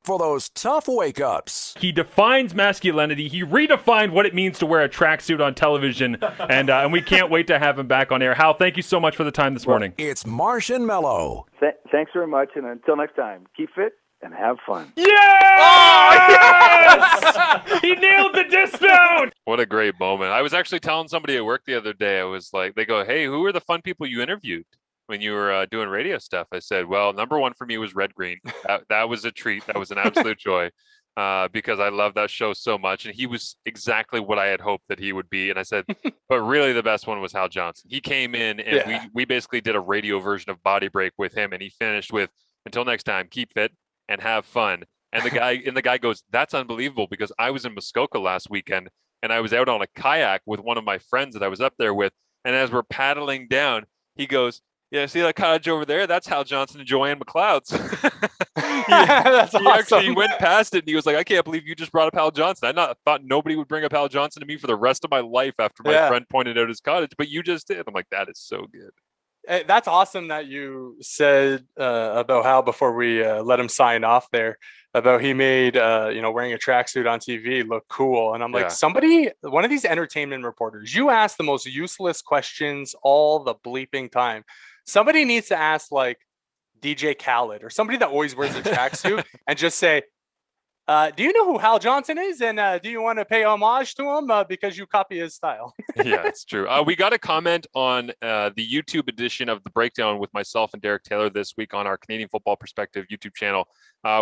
for those tough wake-ups. He defines masculinity. He redefined what it means to wear a tracksuit on television, and we can't wait to have him back on air. Hal, thank you so much for the time this morning. It's Marsh and Mello. Thanks very much, and until next time, keep fit and have fun. Yes! Oh, yes! He nailed the dismount! What a great moment. I was actually telling somebody at work the other day, I was like, they go, hey, who are the fun people you interviewed when you were doing radio stuff? I said, well, number one for me was Red Green. That was a treat. That was an absolute joy because I love that show so much. And he was exactly what I had hoped that he would be. And I said, but really the best one was Hal Johnson. He came in and we basically did a radio version of Body Break with him. And he finished with, until next time, keep fit and have fun. And the guy goes, that's unbelievable because I was in Muskoka last weekend and I was out on a kayak with one of my friends that I was up there with. And as we're paddling down, he goes, yeah, see that cottage over there? That's Hal Johnson and Joanne McLeod's. That's awesome. He actually went past it and he was like, I can't believe you just brought up Hal Johnson. Thought nobody would bring up Hal Johnson to me for the rest of my life after my friend pointed out his cottage, but you just did. I'm like, that is so good. That's awesome that you said about Hal before we let him sign off there, about he made wearing a tracksuit on TV look cool. And I'm like, one of these entertainment reporters, you ask the most useless questions all the bleeping time. Somebody needs to ask like DJ Khaled or somebody that always wears a tracksuit and just say, do you know who Hal Johnson is? And do you want to pay homage to him because you copy his style? Yeah, it's true. We got a comment on the YouTube edition of The Breakdown with myself and Derek Taylor this week on our Canadian Football Perspective YouTube channel,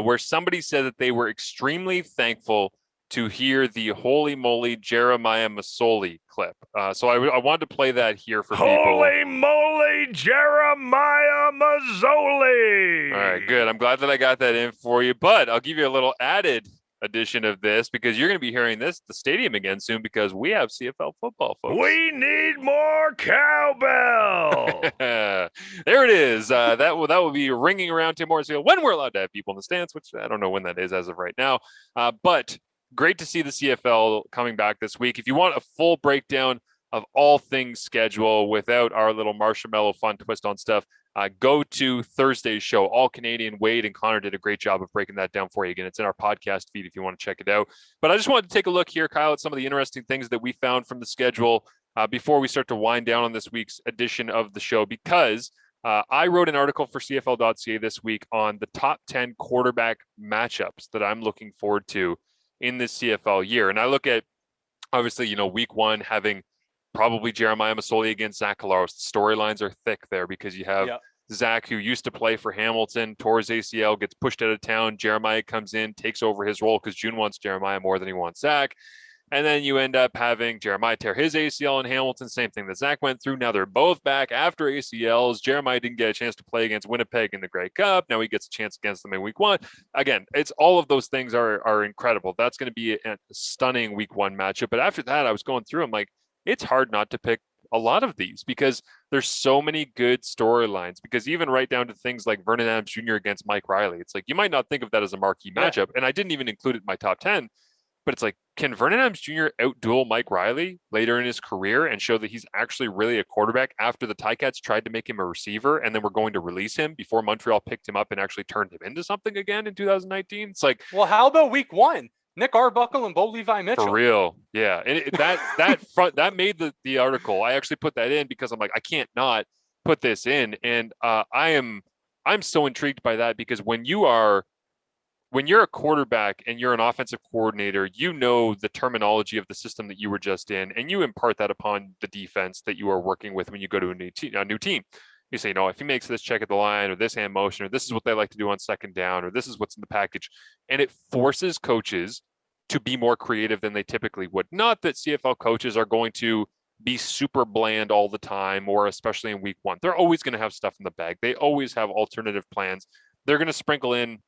where somebody said that they were extremely thankful to hear the Holy Moly Jeremiah Masoli clip. So I wanted to play that here for people. Holy moly Jeremiah Mazzoli! All right, good. I'm glad that I got that in for you, but I'll give you a little added edition of this because you're going to be hearing this at the stadium again soon because we have CFL football, folks. We need more cowbell. There it is. That will be ringing around Tim Hortons when we're allowed to have people in the stands, which I don't know when that is as of right now. But great to see the CFL coming back this week. If you want a full breakdown of all things schedule without our little Marsh and Mello fun twist on stuff, go to Thursday's show. All Canadian. Wade and Connor did a great job of breaking that down for you. Again, it's in our podcast feed if you want to check it out. But I just wanted to take a look here, Kyle, at some of the interesting things that we found from the schedule before we start to wind down on this week's edition of the show, because I wrote an article for CFL.ca this week on the top 10 quarterback matchups that I'm looking forward to in this CFL year. And I look at, obviously, week one having probably Jeremiah Masoli against Zach Collaros. The storylines are thick there because you have Zach, who used to play for Hamilton, tore his ACL, gets pushed out of town. Jeremiah comes in, takes over his role because June wants Jeremiah more than he wants Zach. And then you end up having Jeremiah tear his ACL in Hamilton, same thing that Zach went through. Now they're both back after ACLs. Jeremiah didn't get a chance to play against Winnipeg in the Grey Cup. Now he gets a chance against them in week one. Again, it's all of those things are incredible. That's going to be a stunning week one matchup. But after that, I was going through, I'm like, it's hard not to pick a lot of these because there's so many good storylines, because even right down to things like Vernon Adams Jr. against Mike Riley. It's like, you might not think of that as a marquee matchup. And I didn't even include it in my top 10. But it's like, can Vernon Adams Jr. outduel Mike Riley later in his career and show that he's actually really a quarterback after the Ticats tried to make him a receiver and then we're going to release him before Montreal picked him up and actually turned him into something again in 2019? It's like, well, how about week one? Nick Arbuckle and Bo Levi Mitchell. For real. Yeah. And that made the article. I actually put that in because I'm like, I can't not put this in. And I'm so intrigued by that because when you're a quarterback and you're an offensive coordinator, you know the terminology of the system that you were just in, and you impart that upon the defense that you are working with when you go to a new team. You say, if he makes this check at the line or this hand motion, or this is what they like to do on second down, or this is what's in the package. And it forces coaches to be more creative than they typically would. Not that CFL coaches are going to be super bland all the time, or especially in week one. They're always going to have stuff in the bag. They always have alternative plans. They're going to sprinkle in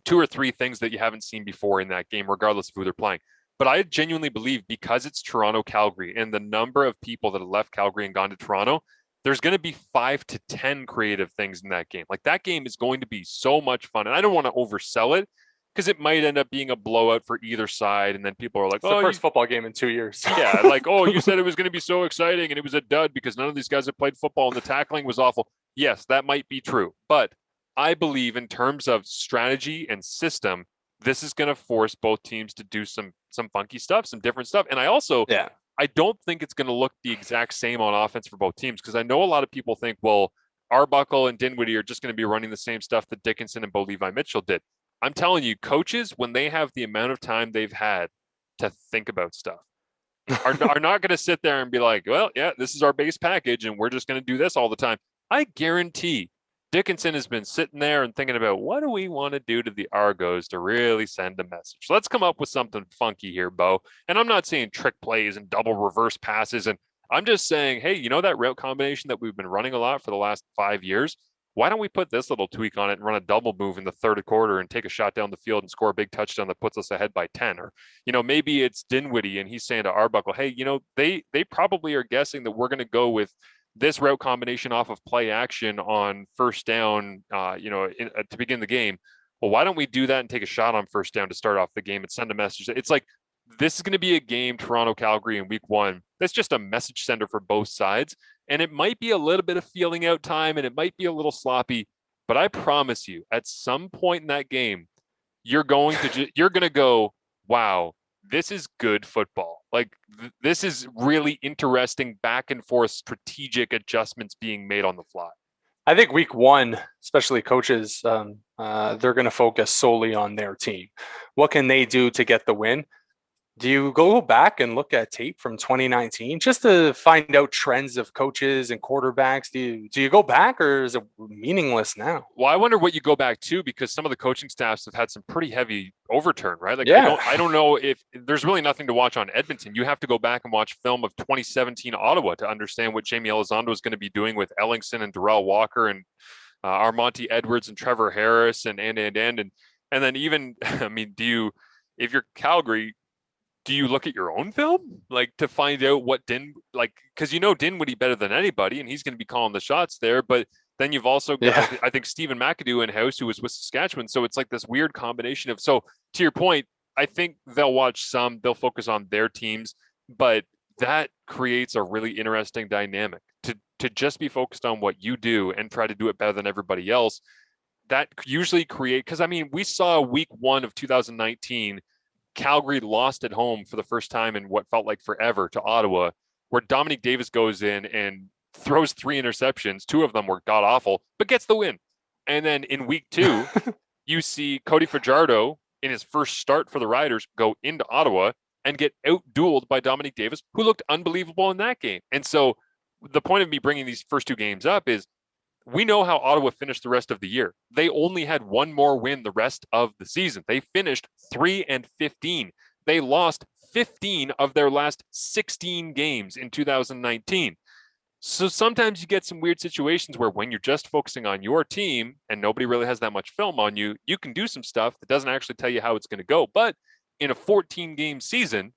2 or 3 things that you haven't seen before in that game, regardless of who they're playing. But I genuinely believe, because it's Toronto, Calgary, and the number of people that have left Calgary and gone to Toronto, there's going to be 5 to 10 creative things in that game. Like, that game is going to be so much fun. And I don't want to oversell it because it might end up being a blowout for either side. And then people are like, it's the first football game in 2 years. Yeah. Like, you said it was going to be so exciting and it was a dud because none of these guys have played football and the tackling was awful. Yes, that might be true. But I believe in terms of strategy and system, this is going to force both teams to do some funky stuff, some different stuff. And I don't think it's going to look the exact same on offense for both teams, because I know a lot of people think, well, Arbuckle and Dinwiddie are just going to be running the same stuff that Dickinson and Bo Levi Mitchell did. I'm telling you, coaches, when they have the amount of time they've had to think about stuff, are not going to sit there and be like, well, yeah, this is our base package and we're just going to do this all the time. I guarantee Dickinson has been sitting there and thinking about, what do we want to do to the Argos to really send a message? Let's come up with something funky here, Bo. And I'm not saying trick plays and double reverse passes. And I'm just saying, hey, you know that route combination that we've been running a lot for the last 5 years? Why don't we put this little tweak on it and run a double move in the third quarter and take a shot down the field and score a big touchdown that puts us ahead by 10? Or, maybe it's Dinwiddie and he's saying to Arbuckle, hey, they probably are guessing that we're going to go with this route combination off of play action on first down, to begin the game. Well, why don't we do that and take a shot on first down to start off the game and send a message? It's like, this is going to be a game, Toronto-Calgary in week 1. That's just a message sender for both sides. And it might be a little bit of feeling out time and it might be a little sloppy, but I promise you, at some point in that game, you're going to go, wow, this is good football. Like this is really interesting back and forth strategic adjustments being made on the fly. I think week 1, especially coaches, they're going to focus solely on their team. What can they do to get the win? Do you go back and look at tape from 2019 just to find out trends of coaches and quarterbacks? Do you go back, or is it meaningless now? Well, I wonder what you go back to, because some of the coaching staffs have had some pretty heavy overturn, right? Like, yeah. I don't know if there's really nothing to watch on Edmonton. You have to go back and watch film of 2017 Ottawa to understand what Jamie Elizondo is going to be doing with Ellingson and Darrell Walker and Armonte Edwards and Trevor Harris and then even, I mean, if you're Calgary, do you look at your own film, like, to find out what because Dinwiddie better than anybody, and he's going to be calling the shots there. But then you've also got, I think, Stephen McAdoo in house, who was with Saskatchewan. So it's like this weird combination of. So to your point, I think they'll watch they'll focus on their teams, but that creates a really interesting dynamic to just be focused on what you do and try to do it better than everybody else. That usually because I mean, we saw week 1 of 2019. Calgary lost at home for the first time in what felt like forever to Ottawa, where Dominique Davis goes in and throws 3 interceptions. 2 of them were god awful, but gets the win. And then in week 2, you see Cody Fajardo in his first start for the Riders go into Ottawa and get out-dueled by Dominique Davis, who looked unbelievable in that game. And so the point of me bringing these first 2 games up is, we know how Ottawa finished the rest of the year. They only had 1 more win the rest of the season. They finished 3-15. They lost 15 of their last 16 games in 2019. So sometimes you get some weird situations where when you're just focusing on your team and nobody really has that much film on you, you can do some stuff that doesn't actually tell you how it's going to go. But in a 14-game season,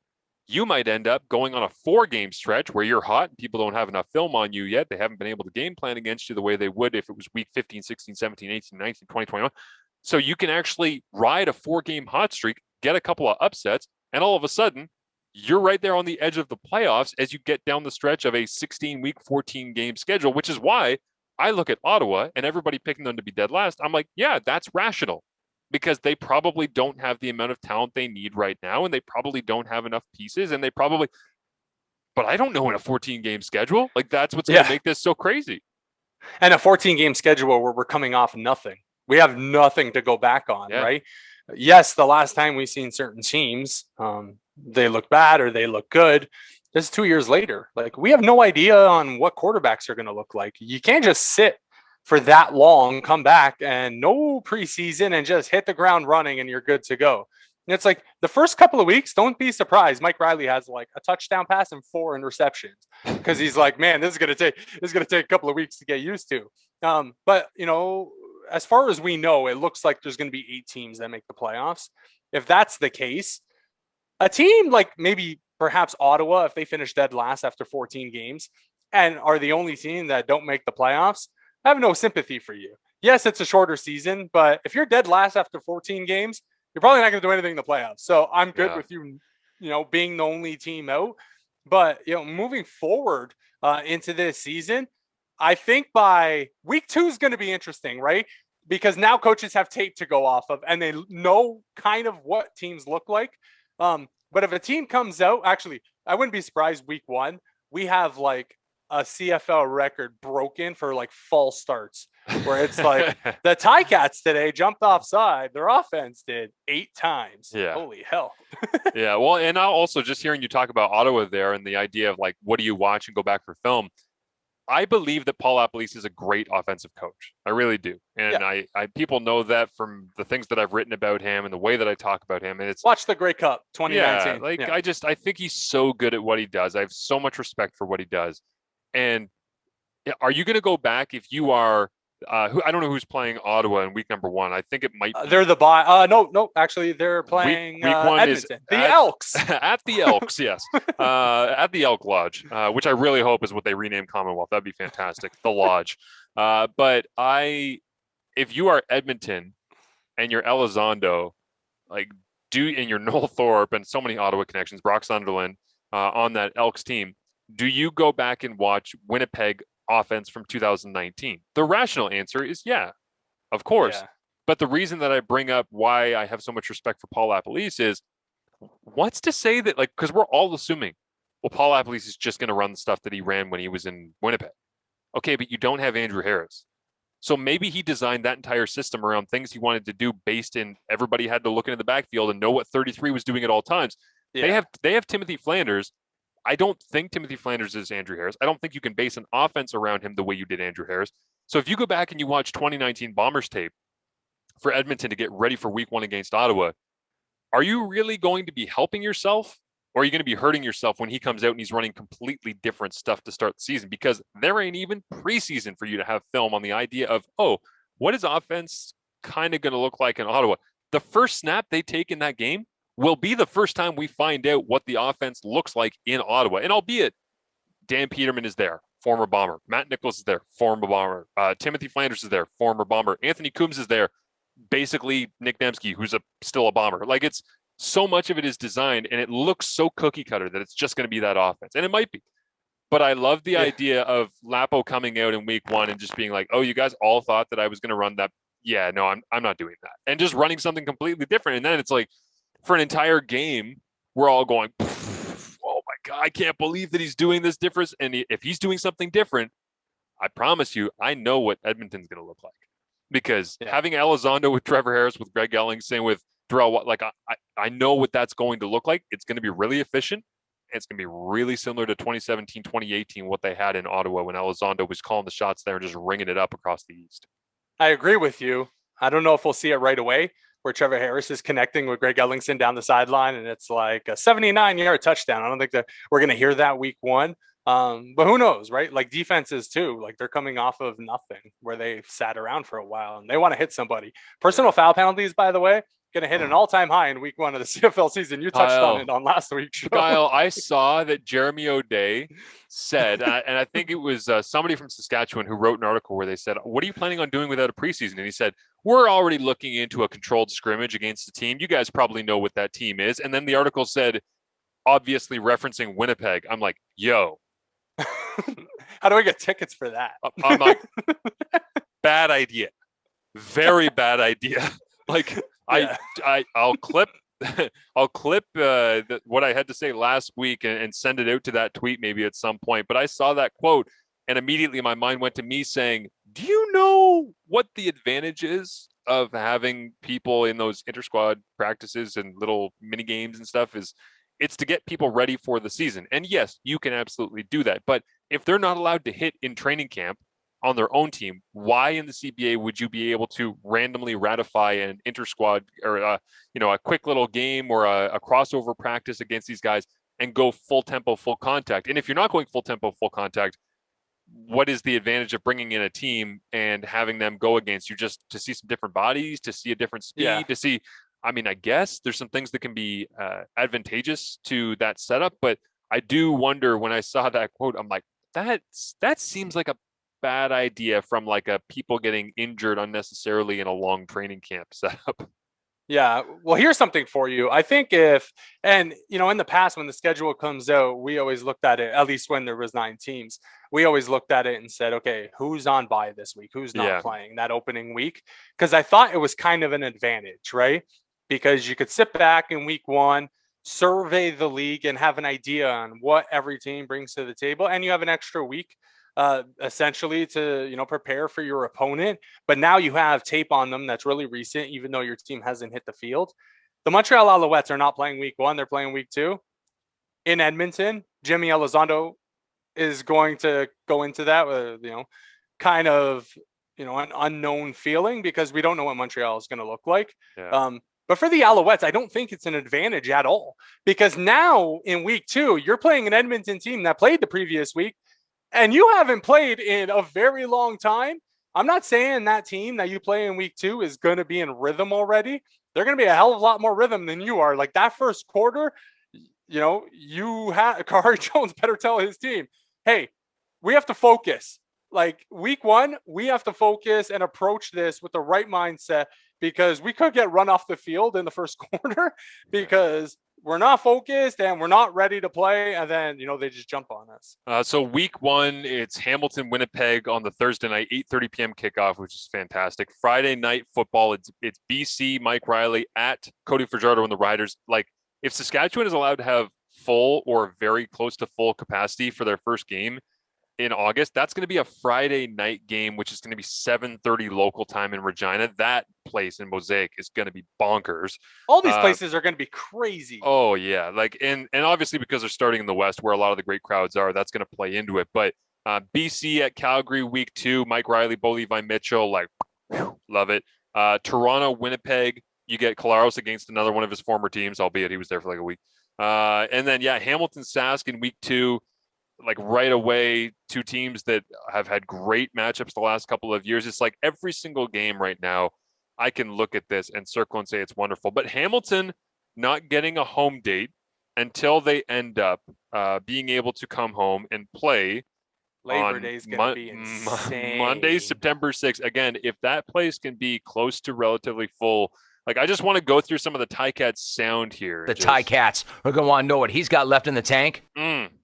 you might end up going on a 4-game stretch where you're hot and people don't have enough film on you yet. They haven't been able to game plan against you the way they would if it was week 15, 16, 17, 18, 19, 20, 21. So you can actually ride a 4-game hot streak, get a couple of upsets, and all of a sudden, you're right there on the edge of the playoffs as you get down the stretch of a 16-week, 14-game schedule, which is why I look at Ottawa and everybody picking them to be dead last. I'm like, yeah, that's rational, because they probably don't have the amount of talent they need right now, and they probably don't have enough pieces, and but I don't know, in a 14-game schedule, like, that's what's going to make this so crazy. And a 14-game schedule where we're coming off nothing. We have nothing to go back on, right? Yes, the last time we've seen certain teams, they look bad or they look good. This is 2 years later. Like, we have no idea on what quarterbacks are going to look like. You can't just sit for that long, come back and no preseason and just hit the ground running and you're good to go. And it's like the first couple of weeks, don't be surprised. Mike Riley has like a touchdown pass and 4 interceptions because he's like, man, this is going to take a couple of weeks to get used to. But as far as we know, it looks like there's going to be 8 teams that make the playoffs. If that's the case, a team like maybe perhaps Ottawa, if they finish dead last after 14 games and are the only team that don't make the playoffs, I have no sympathy for you. Yes, it's a shorter season, but if you're dead last after 14 games, you're probably not going to do anything in the playoffs. So I'm good with you, being the only team out. But, moving forward into this season, I think by week 2 is going to be interesting, right? because now coaches have tape to go off of and they know kind of what teams look like. But if a team comes out, actually, I wouldn't be surprised week 1, we have like a CFL record broken for like false starts where it's like the Ticats today jumped offside. Their offense did 8 times. Yeah. Holy hell. Yeah. Well, and now also just hearing you talk about Ottawa there and the idea of like, what do you watch and go back for film? I believe that Paul LaPolice is a great offensive coach. I really do. And I people know that from the things that I've written about him and the way that I talk about him. And it's watch the Grey Cup 2019. I think he's so good at what he does. I have so much respect for what he does. And are you going to go back if you are I don't know who's playing Ottawa in week number 1. I think it might be. They're the bye. No, actually they're playing week 1 Edmonton. The Elks. At the Elks, yes. At the Elk Lodge, which I really hope is what they rename Commonwealth. That'd be fantastic. The Lodge. But if you are Edmonton and you're Elizondo, and you're Noel Thorpe and so many Ottawa connections, Brock Sunderland on that Elks team, do you go back and watch Winnipeg offense from 2019? The rational answer is yeah, of course. Yeah. But the reason that I bring up why I have so much respect for Paul LaPolice is what's to say that, because we're all assuming, well, Paul LaPolice is just going to run the stuff that he ran when he was in Winnipeg. Okay, but you don't have Andrew Harris. So maybe he designed that entire system around things he wanted to do based in everybody had to look into the backfield and know what 33 was doing at all times. Yeah. They have Timothy Flanders. I don't think Timothy Flanders is Andrew Harris. I don't think you can base an offense around him the way you did Andrew Harris. So if you go back and you watch 2019 Bombers tape for Edmonton to get ready for week 1 against Ottawa, are you really going to be helping yourself, or are you going to be hurting yourself when he comes out and he's running completely different stuff to start the season? Because there ain't even preseason for you to have film on the idea of, what is offense kind of going to look like in Ottawa? The first snap they take in that game will be the first time we find out what the offense looks like in Ottawa. And albeit Dan Peterman is there, former Bomber. Matt Nichols is there, former Bomber. Timothy Flanders is there, former Bomber. Anthony Coombs is there, basically Nick Nemsky, who's still a Bomber. It's so much of it is designed, and it looks so cookie cutter that it's just going to be that offense. And it might be. But I love the idea of Lapo coming out in week 1 and just being like, oh, you guys all thought that I was going to run that. Yeah, no, I'm not doing that. And just running something completely different. And then it's like, for an entire game, we're all going, oh my God, I can't believe that he's doing this difference. And if he's doing something different, I promise you, I know what Edmonton's going to look like. Because having Elizondo with Trevor Harris, with Greg Ellingson, with Darrell, I know what that's going to look like. It's going to be really efficient. And it's going to be really similar to 2017, 2018, what they had in Ottawa when Elizondo was calling the shots there and just ringing it up across the East. I agree with you. I don't know if we'll see it right away, where Trevor Harris is connecting with Greg Ellingson down the sideline, and it's like a 79-yard touchdown. I don't think that we're going to hear that week 1. But who knows, right? Like defenses too, they're coming off of nothing where they sat around for a while and they want to hit somebody. Personal foul penalties, by the way, going to hit an all-time high in week 1 of the CFL season. You touched on it on last week's show. Kyle, I saw that Jeremy O'Day said, and I think it was somebody from Saskatchewan who wrote an article where they said, what are you planning on doing without a preseason? And he said, we're already looking into a controlled scrimmage against the team. You guys probably know what that team is. And then the article said, obviously referencing Winnipeg. I'm like, yo. How do I get tickets for that? I'm like, bad idea. Very bad idea. I'll clip what I had to say last week and send it out to that tweet maybe at some point. But I saw that quote and immediately my mind went to me saying, do you know what the advantage is of having people in those inter-squad practices and little mini games and stuff? It's to get people ready for the season. And yes, you can absolutely do that. But if they're not allowed to hit in training camp on their own team, why in the CBA would you be able to randomly ratify an inter-squad or a quick little game or a crossover practice against these guys and go full tempo, full contact? And if you're not going full tempo, full contact, what is the advantage of bringing in a team and having them go against you just to see some different bodies, to see a different speed, to see, I guess there's some things that can be advantageous to that setup, but I do wonder when I saw that quote, I'm like, that seems like a bad idea from a people getting injured unnecessarily in a long training camp setup. Yeah. Well, here's something for you. I think in the past, when the schedule comes out, we always looked at it, at least when there was 9 teams, we always looked at it and said, okay, who's on bye this week? Who's not playing that opening week? Because I thought it was kind of an advantage, right? Because you could sit back in week 1, survey the league and have an idea on what every team brings to the table. And you have an extra week essentially to prepare for your opponent, but now you have tape on them that's really recent, even though your team hasn't hit the field. The Montreal Alouettes are not playing week 1, they're playing week 2 in Edmonton. Jimmy Elizondo is going to go into that with kind of an unknown feeling, because we don't know what Montreal is going to look like. But for the Alouettes, I don't think it's an advantage at all, because now in week 2 you're playing an Edmonton team that played the previous week, and you haven't played in a very long time. I'm not saying that team that you play in week 2 is going to be in rhythm already. They're going to be a hell of a lot more rhythm than you are. Like that first quarter, Khari Jones better tell his team, hey, we have to focus. Like week 1, we have to focus and approach this with the right mindset, because we could get run off the field in the first quarter because we're not focused and we're not ready to play, and then they just jump on us. So week 1, it's Hamilton, Winnipeg on the Thursday night, 8:30 p.m. kickoff, which is fantastic. Friday night football, it's BC, Mike Riley at Cody Fajardo and the Riders. Like, if Saskatchewan is allowed to have full or very close to full capacity for their first game in August, that's going to be a Friday night game, which is going to be 7:30 local time in Regina. That place in Mosaic is going to be bonkers. All these places are going to be crazy. Oh yeah. Like, and obviously because they're starting in the West where a lot of the great crowds are, that's going to play into it. But BC at Calgary week 2, Mike Riley, Bo Levi Mitchell, like love it. Toronto, Winnipeg, you get Kolaros against another one of his former teams, albeit he was there for like a week. And then Hamilton, Sask in week 2, like right away, 2 teams that have had great matchups the last couple of years. It's like every single game right now, I can look at this and circle and say it's wonderful. But Hamilton not getting a home date until they end up being able to come home and play. Labor Day is going to be insane. Monday, September 6th. Again, if that place can be close to relatively full, like I just want to go through some of the Ticats sound here. The Ticats are going to want to know what he's got left in the tank.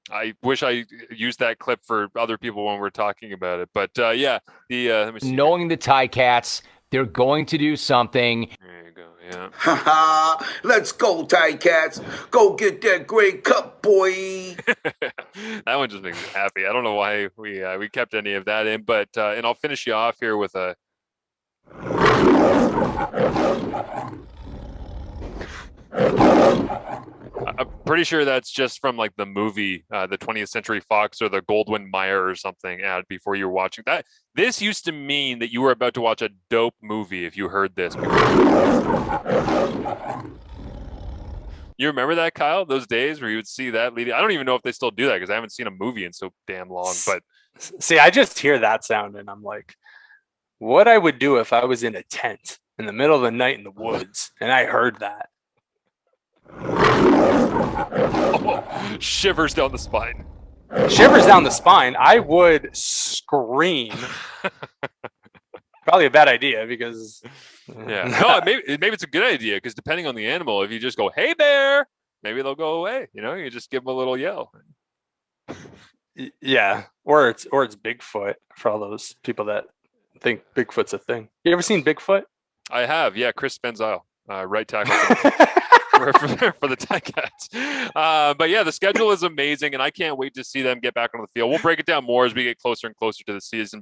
I wish I used that clip for other people when we're talking about it. But let me see. Knowing the Ticats, they're going to do something. There you go. Yeah. Let's go, Ticats. Go get that Grey Cup, boy. That one just makes me happy. I don't know why we kept any of that in, but and I'll finish you off here with a. I'm pretty sure that's just from like the movie, the 20th Century Fox or the Goldwyn Mayer or something ad before you were watching that. This used to mean that you were about to watch a dope movie if you heard this. You remember that, Kyle? Those days where you would see that leading. I don't even know if they still do that because I haven't seen a movie in so damn long. But see, I just hear that sound and I'm like, what I would do if I was in a tent in the middle of the night in the woods and I heard that. Oh, shivers down the spine. Shivers down the spine. I would scream. Probably a bad idea because. Yeah. No, maybe it's a good idea because depending on the animal, if you just go, "Hey bear," maybe they'll go away. You just give them a little yell. Yeah, or it's Bigfoot for all those people that think Bigfoot's a thing. You ever seen Bigfoot? I have. Yeah, Chris Benzile, right tackle. for the Ticats. But yeah, the schedule is amazing, and I can't wait to see them get back on the field. We'll break it down more as we get closer and closer to the season.